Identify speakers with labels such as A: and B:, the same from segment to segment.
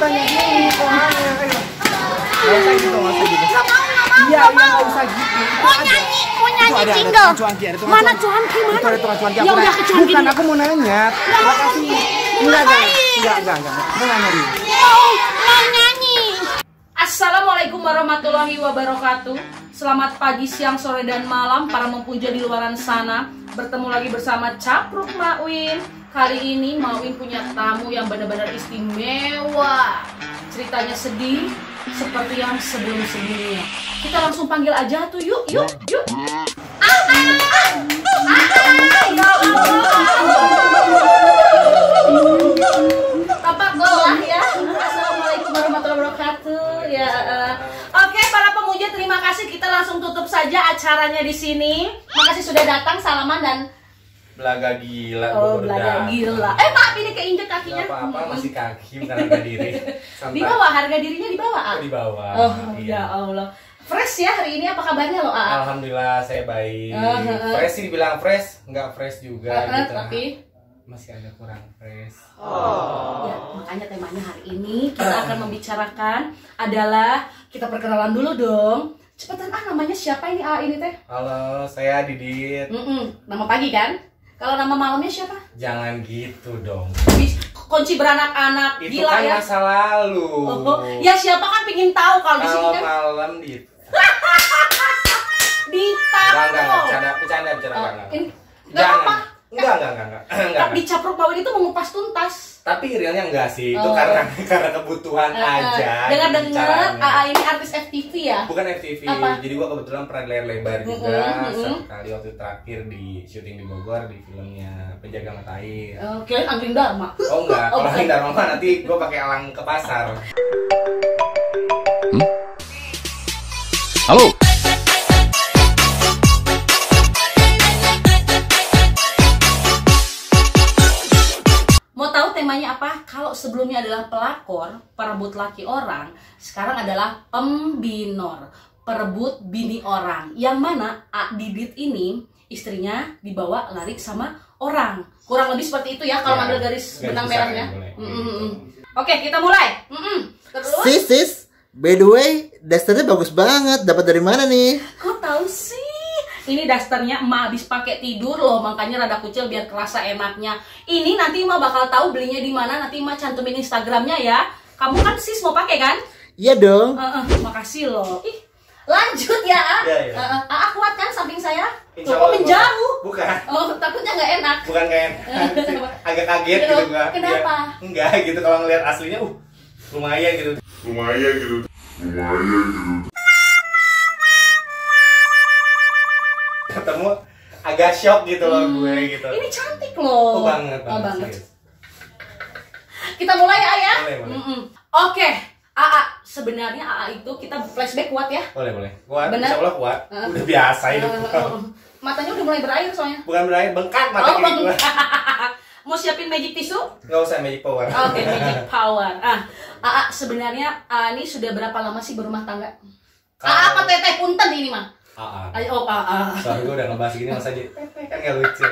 A: tanya gini soalnya. Ayo. Nggak usah gitu, nggak usah gitu. Iya, nggak usah gitu.
B: Mau nyanyi jingle. Mana cuanki mana?
A: Itu ada tukang cuanki.
B: Ya udah ke cuanki.
A: Bukan, aku mau nanya. Makasih. Enggak. Mau nanya dulu.
B: Mau nyanyi.
C: Assalamualaikum warahmatullahi wabarakatuh. Selamat pagi, siang, sore, dan malam para mempuja di luaran sana. Bertemu lagi bersama Capruk Makwin. Kali ini Makwin punya tamu yang benar-benar istimewa. Ceritanya sedih seperti yang sebelum-sebelumnya. Kita langsung panggil aja tuh, yuk. Ya Bapak golah ya. Assalamualaikum warahmatullahi wabarakatuh. Ya. Oke, para pemuja, terima kasih. Kita langsung tutup saja acaranya di sini. Makasih sudah datang, salaman dan
D: belaga gila.
C: oh, belaga gila. Maaf, ini keinjek kakinya.
D: Gak apa-apa, masih kaki bukan harga diri.
C: Di bawah, harga dirinya di bawah.
D: Di bawah.
C: Oh,
D: iya.
C: ya Allah. Fresh ya hari ini, apa kabarnya lo, A?
D: Alhamdulillah saya baik. Fresh sih dibilang fresh, nggak fresh juga gitu.
C: Tapi
D: masih agak kurang fresh.
C: ya, makanya temanya hari ini kita akan membicarakan adalah kita perkenalan dulu dong. Cepetan, namanya siapa ini A ini teh?
D: Halo, saya Didit.
C: Nama pagi kan? Kalau nama malamnya siapa?
D: Jangan gitu dong.
C: Kunci beranak-anak,
D: Itu
C: gila
D: kan
C: ya.
D: masa lalu.
C: Ya siapa kan pingin tahu kalau di sini
D: Kalau
C: kan
D: malam di
C: ditak.
D: bercanda banget.
C: Ini nggak apa.
D: Enggak.
C: Di Capruk Makwin itu mengupas tuntas.
D: Tapi realnya enggak sih, itu karena kebutuhan aja.
C: Dengar-dengar AA ini artis FTV ya?
D: Bukan FTV,
C: Apa?
D: jadi gua kebetulan pernah layar lebar juga sekali waktu terakhir di syuting di Bogor di filmnya Penjaga Mata Air.
C: Kirain Angling Dharma.
D: Oh enggak, kalau Angling Dharma mah nanti gua pakai elang ke pasar.
E: Halo.
C: Mau tahu temanya apa? Kalau sebelumnya adalah pelakor, perebut laki orang, sekarang adalah pembinor, perebut bini orang. Yang mana Didit ini istrinya dibawa lari sama orang. Kurang lebih seperti itu ya kalau ngambil garis benang merahnya. Oke, kita mulai. Terus?
F: Sis, by the way, dasternya bagus banget. Dapat dari mana nih?
C: Kok tahu sih? Ini dasternya emak habis pakai tidur loh, makanya rada kucil biar kerasa enaknya. Ini nanti emak bakal tahu belinya di mana, nanti emak cantumin Instagramnya ya. Kamu kan sis mau pakai kan?
F: Iya dong.
C: Makasih loh. Lanjut ya.
D: Iya.
C: Kuat kan samping saya?
D: Insya
C: Kok
D: Allah
C: menjauh?
D: Bukan.
C: Oh, takutnya nggak enak.
D: Bukan kayak agak kaget gitu gua.
C: Kenapa?
D: Ya, enggak gitu kalau ngelihat aslinya lumayan gitu. Ketemu agak shock gitu loh gue gitu.
C: Ini cantik loh.
D: banget.
C: Serius. Kita mulai ya, Ayah.
D: Boleh.
C: Oke, AA, sebenarnya AA itu kita flashback kuat ya.
D: Boleh. Kuat,
C: Bener?
D: insya Allah kuat. Udah biasa hidup gua.
C: Matanya udah mulai berair soalnya.
D: Bukan berair, bengkak mata kiri gua.
C: Mau siapin magic tisu?
D: Nggak usah magic power.
C: Oke, magic power. AA sebenarnya ini sudah berapa lama sih berumah tangga? AA apa teteh punten ini mah? Ayo, AA.
D: Soalnya gue udah ngebahas gini masa aja kan gak lucu.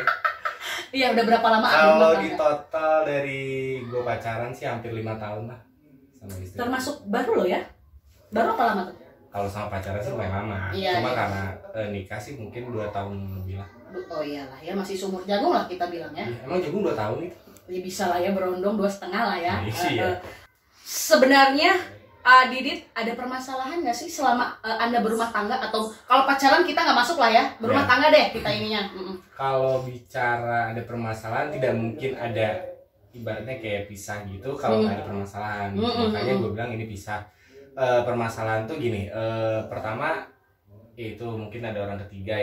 C: Iya, udah berapa lama AA
D: Kalau
C: berumah
D: di
C: tangga?
D: total dari gue pacaran sih hampir 5 tahun lah sama istri.
C: Termasuk baru loh ya? Baru apa lama tuh?
D: Kalau sama pacaran sih lumayan lama.
C: Iya,
D: Cuma
C: iya.
D: karena nikah sih mungkin 2 tahun lebih lah.
C: Oh iyalah ya, masih sumur jagung lah kita bilang ya.
D: Emang jagung 2 tahun itu?
C: Ya bisa lah ya, berondong 2,5 lah ya.
D: Iya.
C: Sebenarnya Didit ada permasalahan nggak sih selama Anda berumah tangga, atau kalau pacaran kita nggak masuk lah ya, berumah
D: Ya.
C: tangga deh kita ininya.
D: Kalau bicara ada permasalahan tidak mungkin ada ibaratnya kayak pisah gitu kalau nggak ada permasalahan. Makanya gue bilang ini pisah. Permasalahan tuh gini, pertama itu mungkin ada orang ketiga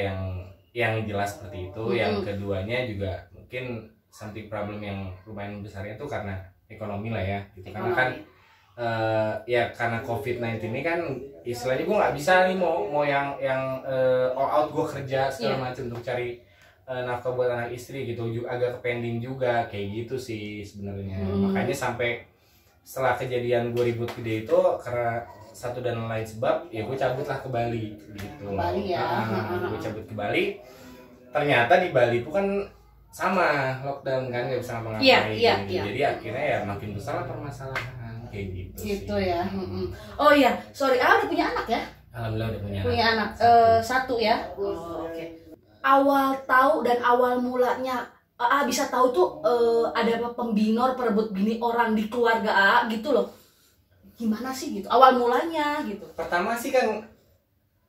D: yang jelas seperti itu. Yang keduanya juga mungkin something problem yang lumayan besarnya tuh karena ekonomi lah ya gitu. Karena kan ya karena COVID-19 ini kan istilahnya gue nggak bisa nih mau yang all out gue kerja segala macam untuk cari nafkah buat anak istri gitu, agak pending juga kayak gitu sih sebenarnya. Makanya sampai setelah kejadian gue ribut gede itu karena satu dan lain sebab ya gue cabut lah ke Bali gitu.
C: Bali ya.
D: Gue cabut ke Bali, ternyata di Bali pun kan sama lockdown kan, nggak bisa ngapa-ngapain.
C: Iya.
D: Jadi akhirnya ya makin besar lah permasalahan kayak gitu.
C: Gitu
D: sih.
C: ya. Oh iya, sorry, udah punya anak ya?
D: Alhamdulillah udah punya.
C: Punya anak. Satu ya. Oke. Awal tahu dan awal mulanya bisa tahu tuh ada apa pembinor perebut bini orang di keluarga gitu loh. Gimana sih gitu? Awal mulanya gitu.
D: Pertama sih kan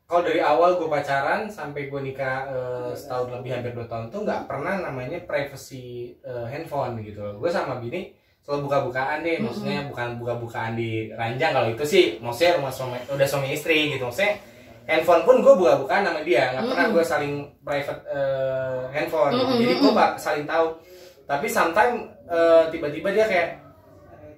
D: kalau dari awal gue pacaran sampai gue nikah setahun lebih hampir 2 tahun tuh nggak pernah namanya privacy handphone gitu loh. Gue sama bini selalu buka-bukaan deh, maksudnya bukan buka-bukaan di ranjang, kalau itu sih maksudnya rumah udah suami istri gitu, maksudnya handphone pun gue buka-bukaan sama dia, nggak pernah gue saling private handphone, jadi gue saling tahu. Tapi sometimes tiba-tiba dia kayak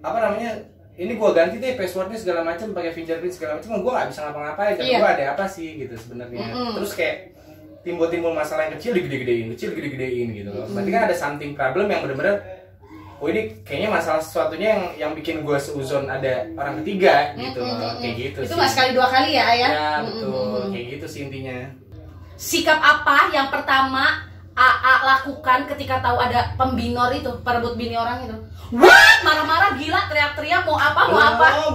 D: apa namanya, ini gue ganti deh passwordnya segala macam pakai fingerprint segala macam, gue nggak bisa ngapa-ngapain, dan gue ada apa sih gitu sebenarnya. Terus kayak timbul masalah yang kecil digede-gedein gitu loh. Berarti kan ada something problem yang bener-bener, oh ini kayaknya masalah sesuatunya yang bikin gue seuzon ada orang ketiga gitu loh, kayak gitu.
C: Itu nggak sekali 2 kali ya ayah?
D: Ya betul, kayak gitu sih intinya.
C: Sikap apa yang pertama AA lakukan ketika tahu ada pembinor itu, perebut bini orang itu? Wah, marah-marah, gila, teriak-teriak, mau apa?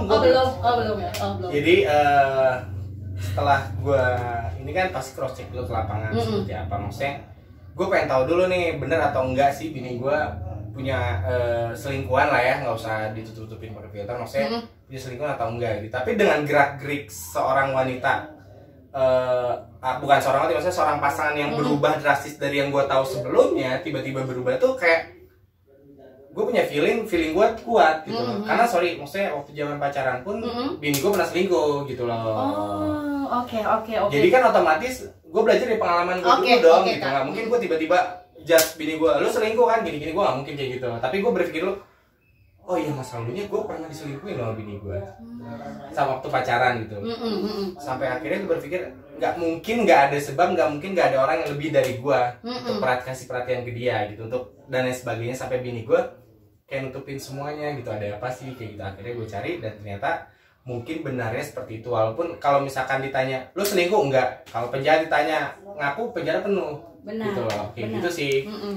C: Belum ya.
D: Jadi setelah gue ini kan pasti cross check dulu ke lapangan seperti apa, maksudnya gue pengen tahu dulu nih bener atau enggak sih bini gue punya selingkuhan lah ya, nggak usah ditutup-tutupin pakai filter, maksudnya punya selingkuhan atau enggak gitu. Tapi dengan gerak-gerik seorang wanita, bukan seorang wanita, maksudnya seorang pasangan yang berubah drastis dari yang gue tahu sebelumnya, tiba-tiba berubah tuh kayak gue punya feeling gue kuat gitu loh. Karena maksudnya waktu zaman pacaran pun bini gue pernah selingkuh gitu loh.
C: Oh, oke.
D: Jadi kan otomatis gue belajar dari pengalaman gue dulu dong gitu. Nggak mungkin gue tiba-tiba judge bini gue, lu selingkuh kan gini-gini, gue nggak mungkin kayak gitu. Tapi gue berpikir dulu, oh iya masa lalunya gue pernah diselingkuhin sama bini gue sama waktu pacaran gitu. Sampai akhirnya gue berpikir nggak mungkin nggak ada sebab, nggak mungkin nggak ada orang yang lebih dari gue untuk kasih perhatian ke dia gitu, untuk dan lain sebagainya, sampai bini gue kayak nutupin semuanya gitu, ada apa sih kayak gitu. Akhirnya gue cari dan ternyata mungkin benarnya seperti itu. Walaupun kalau misalkan ditanya lu selingkuh enggak, kalau penjara ditanya ngaku, penjara penuh. Benar, gitu loh, kayak gitu sih.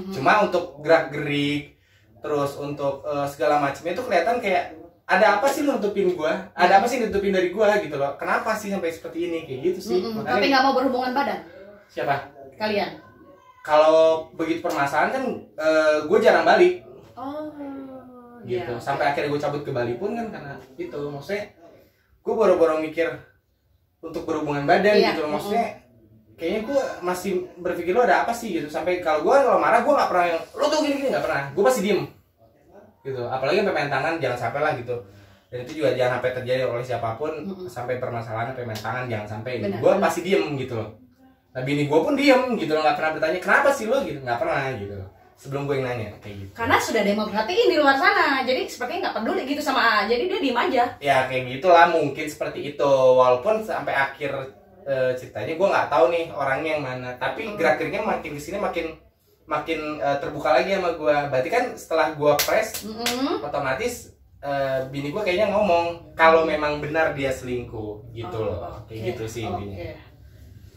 D: Cuma untuk gerak-gerik terus untuk segala macamnya itu kelihatan kayak ada apa sih lu nutupin gua, ada apa sih nutupin dari gua gitu loh, kenapa sih sampai seperti ini, kayak gitu sih. Makanya,
C: tapi nggak mau berhubungan badan?
D: Siapa?
C: Kalian?
D: Kalau begitu permasalahan kan gue jarang balik. Gitu,
C: iya.
D: Sampai akhirnya gue cabut ke Bali pun kan karena itu, maksudnya gue boro-boro mikir untuk berhubungan badan gitu, maksudnya kayaknya gue masih berpikir lo ada apa sih gitu. Sampai kalau marah gue nggak pernah yang lo tuh gini nggak pernah, gue pasti diem gitu. Apalagi sampai main tangan jangan sampai lah gitu. Dan itu juga jangan sampai terjadi oleh siapapun, sampai permasalahan sampai main tangan jangan sampai. Gue pasti diem gitu loh. Nah bini gue pun diem gitu loh, nggak pernah bertanya kenapa sih lo gitu, nggak pernah gitu loh. Sebelum gue yang nanya kayak gitu.
C: Karena sudah ada yang mau perhatiin di luar sana, jadi sepertinya nggak peduli gitu sama A, jadi dia diem aja.
D: Ya kayak gitulah, mungkin seperti itu. Walaupun sampai akhir ceritanya gue nggak tahu nih orangnya yang mana. Tapi gerak-geriknya makin kesini makin terbuka lagi sama gue. Berarti kan setelah gue press, otomatis bini gue kayaknya ngomong kalau memang benar dia selingkuh gitu loh. Kayak gitu sih intinya.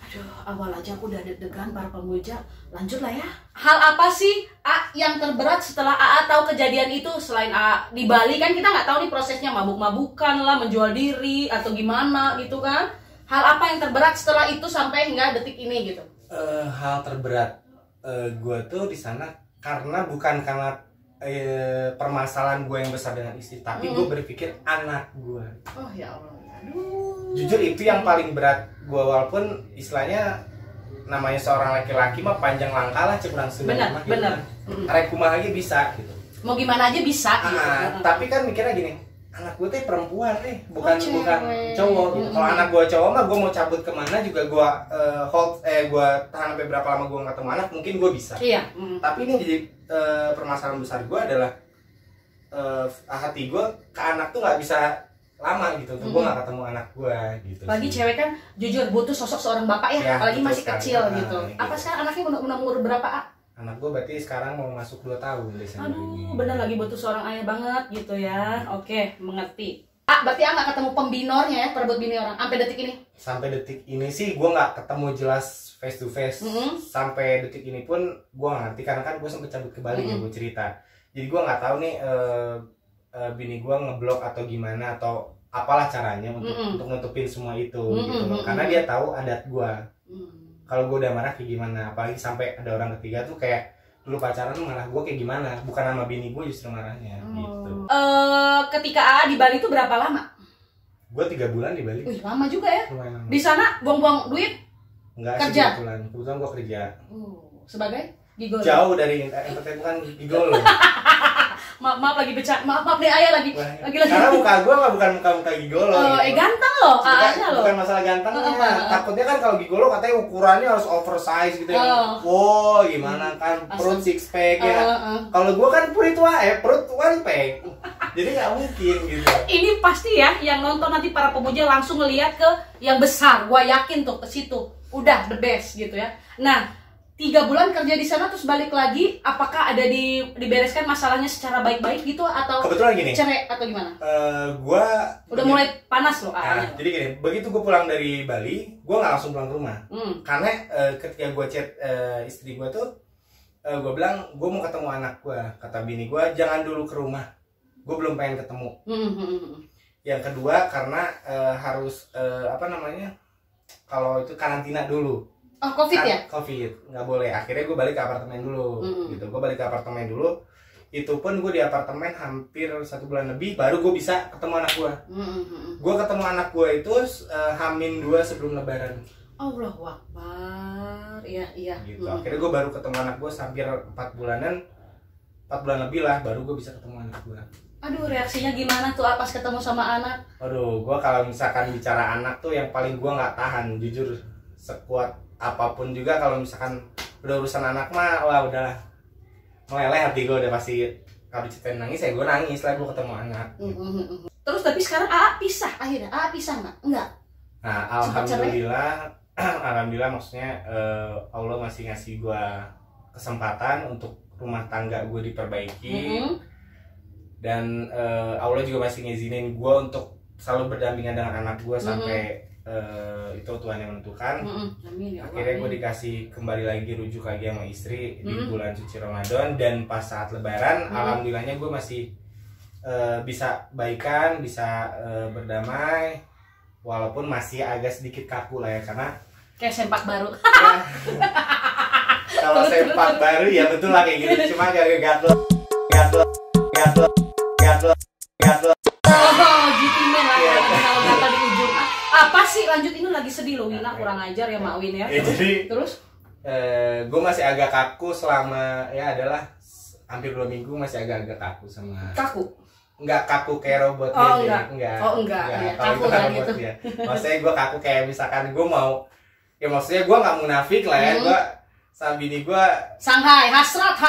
C: Aduh, awal aja aku udah deg-degan para pemuja. Lanjut lah ya. Hal apa sih A yang terberat setelah AA tahu kejadian itu? Selain A di Bali kan kita nggak tahu nih prosesnya, mabuk-mabukan lah, menjual diri atau gimana gitu kan. Hal apa yang terberat setelah itu sampai hingga detik ini gitu?
D: Hal terberat gue tuh di sana bukan karena permasalahan gue yang besar dengan istri, tapi gue berpikir anak gue.
C: Oh ya Allah. Aduh.
D: Jujur itu yang paling berat gue, walaupun istilahnya namanya seorang laki-laki mah panjang langkah lah, cekurang
C: benar.
D: Arek kumaha aja bisa gitu.
C: Mau gimana aja bisa gitu.
D: Tapi kan mikirnya gini, anak gue tuh perempuan bukan cowok gitu. Kalau anak gue cowok mah gue mau cabut kemana juga gue gue tahan sampai berapa lama gue nggak ketemu anak, mungkin gue bisa.
C: Iya.
D: Tapi ini jadi permasalahan besar gue adalah hati gue ke anak tuh nggak bisa lama gitu, gue nggak ketemu anak gue gitu.
C: Lagi cewek kan jujur butuh sosok seorang bapak ya apalagi masih kecil gitu. Apa sekarang anaknya udah umur berapa A?
D: Anak gue berarti sekarang mau masuk 2 tahun Desember ini.
C: Aduh, bener lagi butuh seorang ayah banget gitu ya. Oke, mengerti. Berarti A nggak ketemu pembinornya ya, perebut bini orang sampai detik ini?
D: Sampai detik ini sih gue nggak ketemu jelas face to face. Sampai detik ini pun gue nggak ngerti karena kan gue sempet cabut ke Bali ya, gue cerita. Jadi gue nggak tahu nih bini gue ngeblok atau gimana atau apalah caranya untuk nutupin semua itu gitu loh. Karena dia tahu adat gue. Kalau gue udah marah kayak gimana, apalagi sampai ada orang ketiga tuh kayak dulu pacaran malah gue kayak gimana, bukan sama bini gue justru marahnya gitu.
C: Ketika AA di Bali itu berapa lama?
D: Gue 3 bulan di Bali.
C: Wih, lama juga ya.
D: Lumayan lama.
C: Di sana buang-buang duit?
D: Enggak
C: kerja?
D: sih, kebetulan gue kerja.
C: Sebagai gigolo.
D: Jauh dari entertain, bukan gigolo.
C: Maaf lagi becak, maaf nih ayah lagi.
D: Karena muka gue bukan muka gigolo. Gitu.
C: Ganteng loh, AA-nya loh.
D: Bukan masalah gantengnya. Takutnya kan kalau gigolo katanya ukurannya harus oversize gitu ya. Wow, gimana kan perut six pack ya. Kalau gue kan perut perut one pack. Jadi nggak mungkin gitu.
C: Ini pasti ya yang nonton nanti para pemuja langsung ngeliat ke yang besar. Gua yakin tuh ke situ. Udah the best gitu ya. Nah, 3 bulan kerja di sana terus balik lagi, apakah ada dibereskan masalahnya secara baik-baik gitu atau
D: kebetulan gini,
C: cerai atau gimana?
D: Gua
C: udah mulai panas loh
D: jadi gini, begitu gue pulang dari Bali, gue nggak langsung pulang ke rumah. Karena ketika gue chat istri gue tuh, gue bilang gue mau ketemu anak gue. Kata bini gue, jangan dulu ke rumah, gue belum pengen ketemu. Yang kedua karena harus kalau itu karantina dulu.
C: Oh, COVID ya?
D: COVID, nggak boleh. Akhirnya gue balik ke apartemen dulu, gitu. Gue balik ke apartemen dulu. Itu pun gue di apartemen hampir 1 bulan lebih, baru gue bisa ketemu anak gue. Gue ketemu anak gue itu H-2 sebelum Lebaran.
C: Allahu Akbar, iya.
D: Gitu. Akhirnya gue baru ketemu anak gue hampir 4 bulan lebih lah, baru gue bisa ketemu anak gue.
C: Aduh, reaksinya gimana tuh pas ketemu sama anak?
D: Aduh, gue kalau misalkan bicara anak tuh yang paling gue nggak tahan, jujur. Sekuat apapun juga kalau misalkan udah urusan anak mah, wah udahlah meleleh hati gue, udah pasti kalau diceritain nangis ya gue nangis lah gue ketemu anak.
C: Terus tapi sekarang AA pisah akhirnya, AA pisah nggak? Enggak.
D: Nah, alhamdulillah maksudnya Allah masih ngasih gue kesempatan untuk rumah tangga gue diperbaiki. Dan Allah juga masih ngizinin gue untuk selalu berdampingan dengan anak gue sampai itu Tuhan yang menentukan. Akhirnya gue dikasih kembali lagi, rujuk lagi sama istri di bulan suci Ramadan. Dan pas saat Lebaran, alhamdulillahnya gue masih bisa baikan, bisa berdamai, walaupun masih agak sedikit kaku lah ya, karena
C: kayak sempak baru.
D: Kalau sempak baru ya betul lah kayak gitu, cuma agak gatel.
C: GP-man lah kalau gatel di ujung. Apa sih, lanjut, ini lagi sedih loh Wina, kurang ajar ya Mak Win ya.
D: Jadi
C: terus
D: gue masih agak kaku selama ya adalah hampir 2 minggu, masih agak-agak kaku sama.
C: Kaku?
D: Enggak kaku kayak robot
C: enggak. Kaku kan gitu.
D: Ya. Maksudnya gue kaku kayak misalkan gue mau, ya maksudnya gue nggak munafik lah ya, gue sama bini gue
C: Shanghai, hasrat.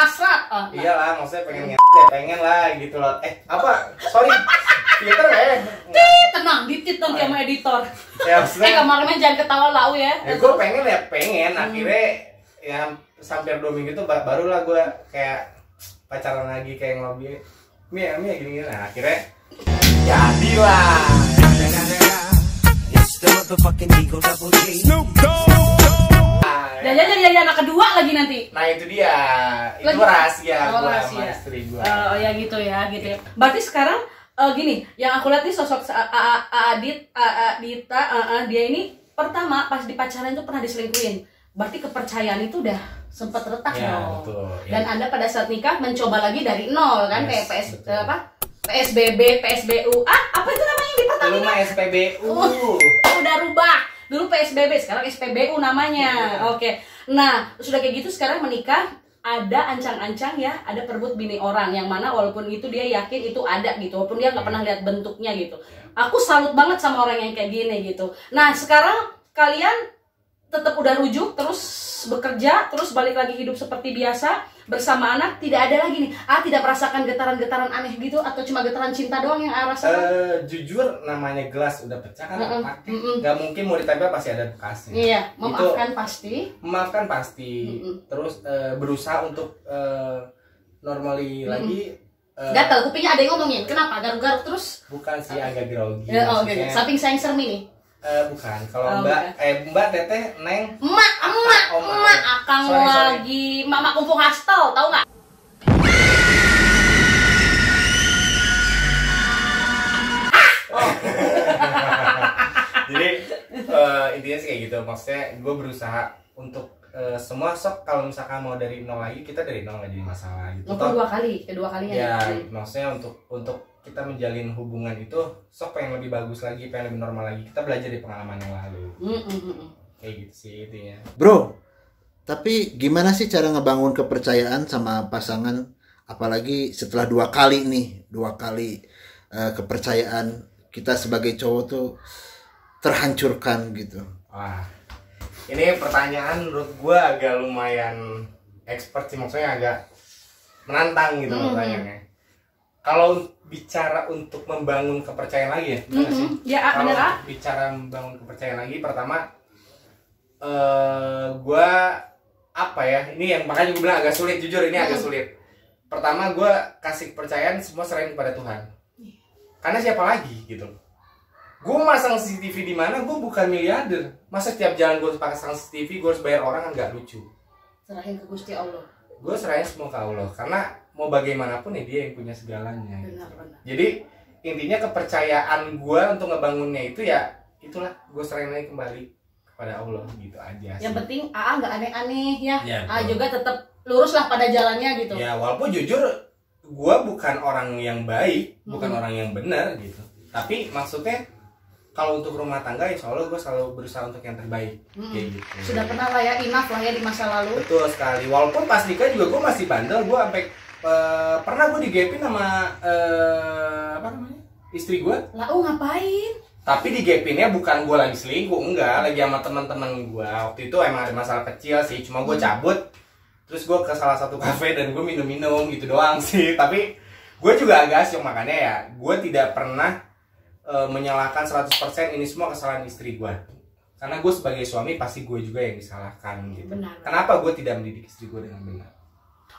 D: Iyalah, maksudnya pengen lah gitu loh. Sorry, Twitter ya.
C: Tenang, ditit nanti sama editor.
D: Ya, maksudnya
C: kemarin jangan ketawa lau ya.
D: Gue pengen. Akhirnya ya hampir 2 minggu itu barulah gue kayak pacaran lagi, kayak ngelobi Mia gini. Nah akhirnya jadilah.
C: Jadi anak kedua lagi nanti.
D: Nah itu dia, itu rahasia gue sama istri gue.
C: Oh ya gitu ya. Berarti sekarang gini, yang aku lihat nih sosok Dita, dia ini pertama pas di pacaran itu pernah diselingkuhin. Berarti kepercayaan itu udah sempat retak
D: ya, betul, ya.
C: Dan Anda pada saat nikah mencoba lagi dari nol kan, kayak PSBB, PSBU. Apa itu namanya di Pertamina?
D: Lu mah SPBU.
C: Udah rubah. Dulu PSBB, sekarang SPBU namanya. Oke. Nah, sudah kayak gitu sekarang menikah, ada ancang-ancang ya, ada perebut bini orang, yang mana walaupun itu dia yakin itu ada gitu, walaupun dia nggak pernah lihat bentuknya gitu. Aku salut banget sama orang yang kayak gini gitu. Nah, sekarang kalian tetap udah rujuk, terus bekerja, terus balik lagi hidup seperti biasa bersama anak, tidak ada lagi nih, tidak merasakan getaran-getaran aneh gitu, atau cuma getaran cinta doang yang rasakan?
D: Jujur, namanya gelas udah pecah kan, nggak mungkin mau ditempel, pasti ada bekasnya.
C: Iya, memaafkan pasti.
D: Terus berusaha untuk normally lagi.
C: Gatel, kupingnya ada yang ngomongin, kenapa? Garuk-garuk terus?
D: Bukan sih, agak grogi.
C: Samping sayang sermi nih?
D: Bukan, kalau Mbak Teteh, Neng,
C: Emak, akang lagi, Mama kumpul hastel, tahu nggak?
D: intinya sih kayak gitu. Maksudnya gue berusaha untuk semua sok kalau misalkan mau dari nol lagi, kita dari nol nggak jadi masalah gitu.
C: Kedua kalinya
D: ya. Maksudnya untuk kita menjalin hubungan itu sok pengen lebih bagus lagi, pengen lebih normal lagi, kita belajar dari pengalaman yang lalu. Kayak gitu sih intinya.
F: Bro, tapi gimana sih cara ngebangun kepercayaan sama pasangan, apalagi setelah 2 kali kepercayaan kita sebagai cowok tuh terhancurkan gitu.
D: Wah, ini pertanyaan menurut gue agak lumayan expert sih, maksudnya agak menantang gitu pertanyaannya. Kalau bicara untuk membangun kepercayaan lagi ya, benar sih?
C: Ya,
D: kalau
C: benar.
D: Bicara membangun kepercayaan lagi, pertama gue apa ya? Ini yang makanya gue bilang agak sulit, jujur ini agak sulit. Pertama gue kasih kepercayaan semua serahin kepada Tuhan. Karena siapa lagi gitu. Gue masang CCTV di mana? Gue bukan miliarder. Masa setiap jalan gue pasang CCTV gue harus bayar orang, kan nggak lucu.
C: Serahin ke Gusti Allah.
D: Gue serahin semua ke Allah. Karena mau bagaimanapun ya dia yang punya segalanya.
C: Benar.
D: Jadi intinya kepercayaan gue untuk ngebangunnya itu ya itulah, gue serahin lagi kembali kepada Allah gitu aja sih.
C: Yang penting AA nggak aneh-aneh ya.
D: Ya,
C: AA juga tetap lurus lah pada jalannya gitu.
D: Ya walaupun jujur gue bukan orang yang baik, bukan orang yang benar gitu. Tapi maksudnya kalau untuk rumah tangga, insya Allah gue selalu berusaha untuk yang terbaik. Kayak gitu.
C: Sudah pernah lah ya, enough lah ya di masa lalu.
D: Betul sekali. Walaupun pas nikah juga gue masih bandel. Gue sampai pernah gue digepin sama apa namanya, istri gue.
C: Lah, ngapain?
D: Tapi digepinnya bukan gue lagi selingkuh, enggak. Lagi sama teman-teman gue. Waktu itu emang ada masalah kecil sih. Cuma gue cabut. Terus gue ke salah satu kafe dan gue minum-minum gitu doang sih. Tapi gue juga agak asyik, makanya ya gue tidak pernah menyalahkan 100% ini semua kesalahan istri gue. Karena gue sebagai suami pasti gue juga yang disalahkan gitu.
C: Benar.
D: Kenapa gue tidak mendidik istri gue dengan benar?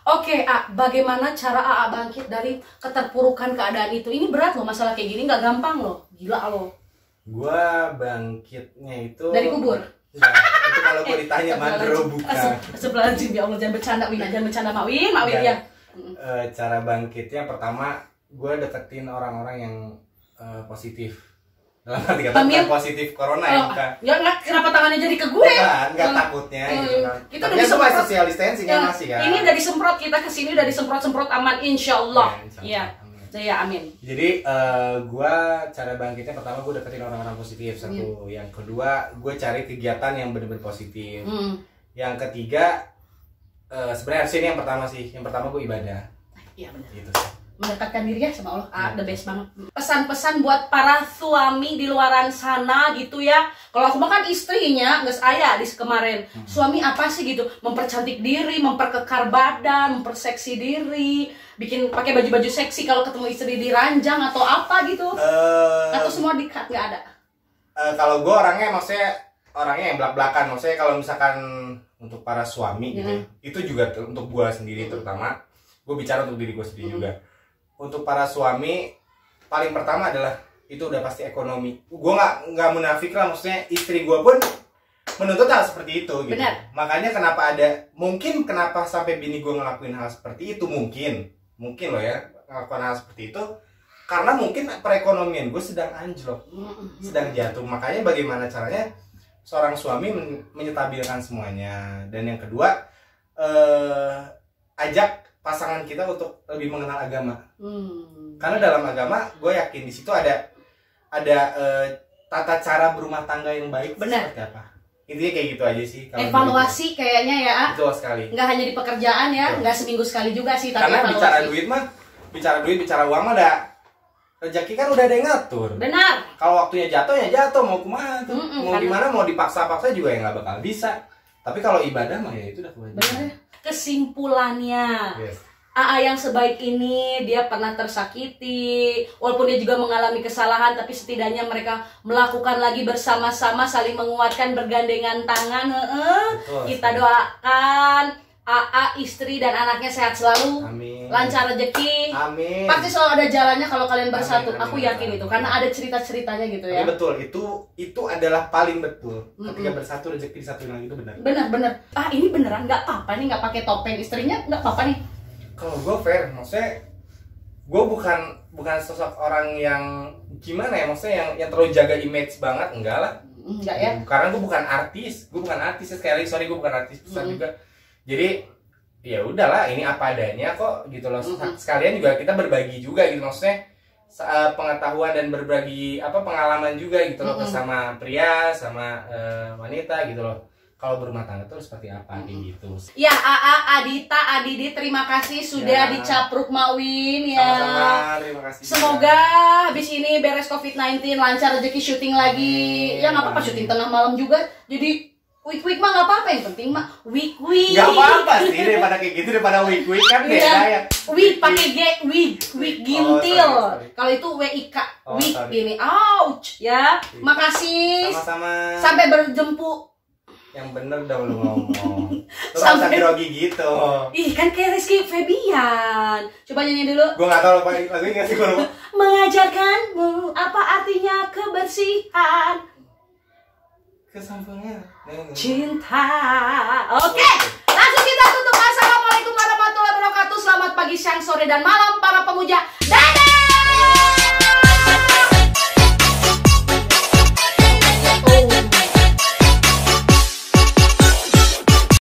C: Oke, A, bagaimana cara AA bangkit dari keterpurukan keadaan itu? Ini berat loh, masalah kayak gini nggak gampang loh. Gila loh.
D: Gue bangkitnya itu
C: dari kubur.
D: Enggak, itu kalau gue ditanya mandro bukan.
C: Sebelah ya Allah, jangan bercanda Win, jangan bercanda Mawin ya.
D: Cara bangkitnya pertama gue deketin orang-orang yang positif. Dalam arti kata bukan positif corona ya, bukan.
C: Ya enggak, kenapa tangannya jadi ke gue?
D: Enggak takutnya gitu kan.
C: Kita
D: tapi
C: udah disemprot
D: social distancing ya, masih kan.
C: Ini udah disemprot, kita kesini udah disemprot-semprot aman insyaallah. Iya. Ya, amin.
D: Jadi gue cara bangkitnya pertama gue deketin orang-orang positif satu. Yang kedua gue cari kegiatan yang benar-benar positif. Yang ketiga sebenarnya harusnya ini yang pertama sih. Yang pertama gue ibadah.
C: Iya benar.
D: Gitu.
C: Mendekatkan diri ya sama Allah, the best banget. Pesan-pesan buat para suami di luaran sana gitu ya. Kalau aku makan istrinya, nggak saya di kemarin. Suami apa sih gitu? Mempercantik diri, memperkekar badan, memperseksi diri, bikin pakai baju-baju seksi kalau ketemu istri di ranjang atau apa gitu. Atau semua di-cut, nggak ada.
D: Kalau gue orangnya maksudnya yang belak-belakan. Maksudnya kalau misalkan untuk para suami gitu, itu juga untuk gue sendiri terutama. Gue bicara untuk diri gue sendiri juga. Untuk para suami paling pertama adalah itu udah pasti ekonomi. Gue nggak munafik lah, maksudnya istri gue pun menuntut hal seperti itu gitu.
C: Benar.
D: Makanya kenapa sampai bini gue ngelakuin hal seperti itu, mungkin loh ya ngelakuin hal seperti itu karena mungkin perekonomian gue sedang anjlok, sedang jatuh. Makanya bagaimana caranya seorang suami menyetabilkan semuanya. Dan yang kedua ajak pasangan kita untuk lebih mengenal agama. Karena dalam agama gue yakin di situ ada tata cara berumah tangga yang baik.
C: Benar.
D: Seperti apa. Intinya kayak gitu aja sih.
C: Evaluasi kayaknya ya.
D: Betul sekali.
C: Nggak hanya di pekerjaan ya, nggak seminggu sekali juga sih. Tapi
D: karena
C: evaluasi.
D: bicara uang mah ada rezeki kan udah ada yang ngatur.
C: Benar.
D: Kalau waktunya jatuh ya jatuh, mau kemana tuh? Mau gimana, mau dipaksa-paksa juga ya nggak bakal bisa. Tapi kalau ibadah mah ya itu udah kewajiban.
C: Benar. Kesimpulannya,
D: Yes.
C: AA yang sebaik ini dia pernah tersakiti, walaupun dia juga mengalami kesalahan, tapi setidaknya mereka melakukan lagi bersama-sama, saling menguatkan, bergandengan tangan.
D: Betul,
C: kita doakan AA, istri dan anaknya sehat selalu,
D: Amin.
C: lancar rezeki.
D: Amin.
C: Pasti selalu ada jalannya kalau kalian bersatu.
D: Amin,
C: Aku
D: amin,
C: yakin
D: amin.
C: itu, karena ada cerita-ceritanya gitu ya.
D: Tapi betul, itu adalah paling betul. Ketika bersatu rezeki disatuin lagi itu benar.
C: Bener-bener. Ini beneran nggak apa-apa nih, nggak pakai topeng istrinya, nggak apa-apa nih.
D: Kalau gue fair, maksudnya gue bukan sosok orang yang gimana ya, maksudnya yang terlalu jaga image banget, enggak lah.
C: Enggak ya?
D: Karena gue bukan artis sekali, sorry gue bukan artis besar juga. Jadi ya udahlah, ini apa adanya kok gitu loh. Sekalian juga kita berbagi juga gitu, maksudnya pengetahuan dan berbagi pengalaman juga gitu loh, sama pria sama wanita gitu loh. Kalau berumah tangga tuh seperti apa kayak gitu.
C: Ya, AA, Adita, Adidi, terima kasih sudah dicapruk Mawin ya.
D: Sama-sama, terima kasih.
C: Semoga habis ini beres COVID-19, lancar rezeki syuting lagi. Ya nggak apa-apa, syuting tengah malam juga. Jadi week mah nggak apa-apa, yang penting mah week.
D: Nggak apa-apa sih, daripada kayak gitu, daripada week kan beda ya.
C: Week pakai G, week gintil.
D: Sorry.
C: Kalau itu WIK, week
D: sorry.
C: gini. Ouch ya. Makasih.
D: Sama-sama.
C: Sampai berjumpa.
D: Yang bener dong lu ngomong. Lu
C: Sampai
D: sampai grogi gitu.
C: Ih, kan kayak Rizky Febian. Coba nyanyi dulu.
D: Gue gak tau lagunya nggak sih gue lupa.
C: Mengajarkanmu apa artinya kebersihan
D: Kesampaian
C: cinta. Oke, langsung kita tutup. Assalamualaikum warahmatullahi wabarakatuh. Selamat pagi, siang, sore, dan malam para pemuja. Dan